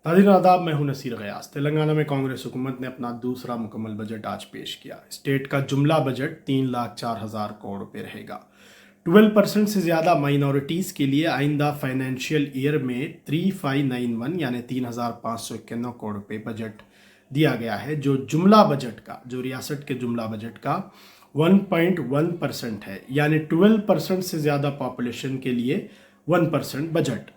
नाज़रीन आदाब, मैं हूं नसीर गयास। तेलंगाना में कांग्रेस हुकूमत ने अपना दूसरा मुकम्मल बजट आज पेश किया। स्टेट का जुमला बजट 3,04,000 करोड़ रुपये रहेगा। 12% से ज़्यादा माइनॉरिटीज़ के लिए आइंदा फाइनेंशियल ईयर में 3591 यानी 3,591 करोड़ रुपये बजट दिया गया है, जो जुमला बजट का, जो रियासत के जुमला बजट का 1.1% है, यानी 12% से ज़्यादा पॉपुलेशन के लिए 1% बजट।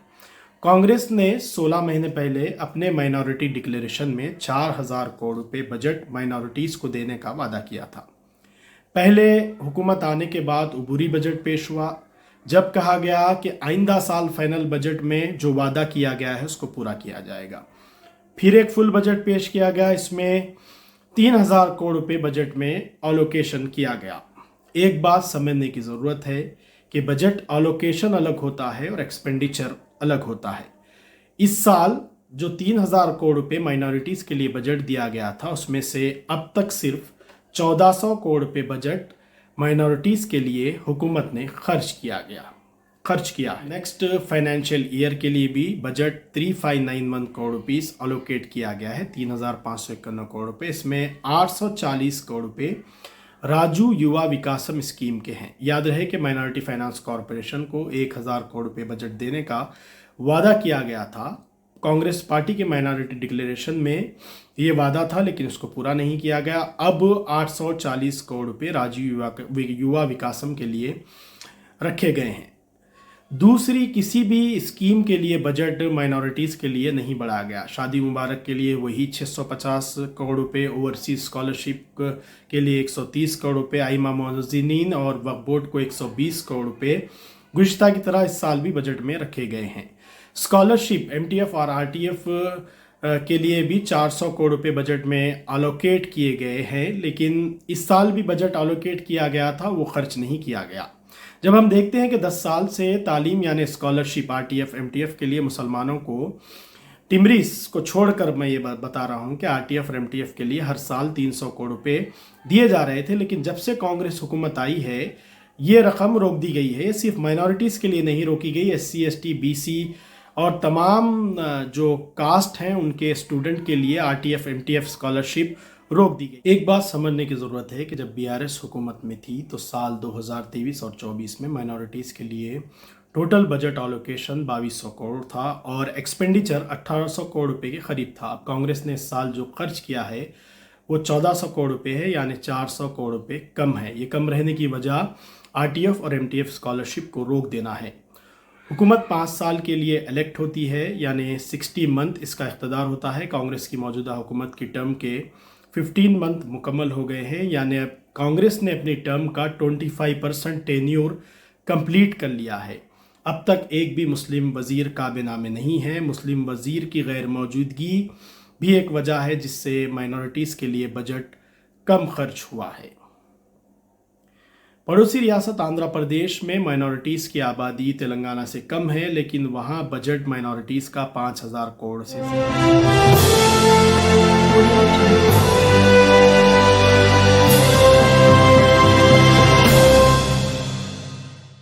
कांग्रेस ने 16 महीने पहले अपने माइनॉरिटी डिक्लेरेशन में 4,000 करोड़ रुपए बजट माइनॉरिटीज़ को देने का वादा किया था। पहले हुकूमत आने के बाद उबूरी बजट पेश हुआ, जब कहा गया कि आइंदा साल फाइनल बजट में जो वादा किया गया है उसको पूरा किया जाएगा। फिर एक फुल बजट पेश किया गया, इसमें 3,000 करोड़ रुपए बजट में अलोकेशन किया गया। एक बात समझने की ज़रूरत है कि बजट अलोकेशन अलग होता है और एक्सपेंडिचर अलग होता है। इस साल जो 3,000 करोड़ रुपए माइनॉरिटीज़ के लिए बजट दिया गया था, उसमें से अब तक सिर्फ 1,400 करोड़ रुपए बजट माइनॉरिटीज़ के लिए हुकूमत ने खर्च किया है। नेक्स्ट फाइनेंशियल ईयर के लिए भी बजट 3,591 करोड़ रुपीस अलोकेट किया गया है, 3,591 करोड़ रुपए। इसमें 840 करोड़ रुपए राजू युवा विकासम स्कीम के हैं। याद रहे कि माइनॉरिटी फाइनेंस कॉरपोरेशन को 1,000 करोड़ रुपए बजट देने का वादा किया गया था। कांग्रेस पार्टी के माइनॉरिटी डिक्लेरेशन में ये वादा था, लेकिन उसको पूरा नहीं किया गया। अब 840 करोड़ रुपए राजू युवा विकासम के लिए रखे गए हैं। दूसरी किसी भी स्कीम के लिए बजट माइनॉरिटीज़ के लिए नहीं बढ़ाया गया। शादी मुबारक के लिए वही 650 करोड़ रुपए, ओवरसीज स्कॉलरशिप के लिए 130 करोड़ रुपए, आइमा मोज़िनीन और वक्फ बोर्ड को 120 करोड़ रुपए गुज़िश्ता की तरह इस साल भी बजट में रखे गए हैं। स्कॉलरशिप एमटीएफ और आरटीएफ के लिए भी 400 करोड़ रुपए बजट में अलोकेट किए गए हैं, लेकिन इस साल भी बजट अलोकेट किया गया था, वो खर्च नहीं किया गया। जब हम देखते हैं कि 10 साल से तालीम यानी स्कॉलरशिप आरटीएफ एमटीएफ के लिए मुसलमानों को टिमरीस को छोड़कर मैं ये बात बता रहा हूँ कि आरटीएफ और एमटीएफ के लिए हर साल 300 करोड़ रुपए दिए जा रहे थे, लेकिन जब से कांग्रेस हुकूमत आई है ये रकम रोक दी गई है। सिर्फ माइनॉरिटीज़ के लिए नहीं रोकी गई, एससी एसटी बीसी और तमाम जो कास्ट हैं उनके स्टूडेंट के लिए आरटीएफ एमटीएफ स्कॉलरशिप रोक दी गई। एक बात समझने की ज़रूरत है कि जब बीआरएस हुकूमत में थी तो साल 2023 और 24 में माइनॉरिटीज़ के लिए टोटल बजट एलोकेशन 2200 करोड़ था और एक्सपेंडिचर 1800 करोड़ रुपए के करीब था। अब कांग्रेस ने इस साल जो खर्च किया है वो 1400 करोड़ रुपए है, यानी 400 करोड़ रुपए कम है। ये कम रहने की वजह आरटीएफ और एमटीएफ स्कॉलरशिप को रोक देना है। हुकूमत 5 साल के लिए इलेक्ट होती है, यानी 60 मंथ इसका इख्तिदार होता है। कांग्रेस की मौजूदा हुकूमत की टर्म के 15 मंथ मुकम्मल हो गए हैं, यानी अब कांग्रेस ने अपनी टर्म का 25% टेन्योर कंप्लीट कर लिया है। अब तक एक भी मुस्लिम वज़ीर काबिना में नहीं है। मुस्लिम वज़ीर की गैर मौजूदगी भी एक वजह है जिससे माइनॉरिटीज़ के लिए बजट कम खर्च हुआ है। पड़ोसी रियासत आंध्र प्रदेश में माइनॉरिटीज़ की आबादी तेलंगाना से कम है, लेकिन वहाँ बजट माइनॉरिटीज़ का 5,000 करोड़ से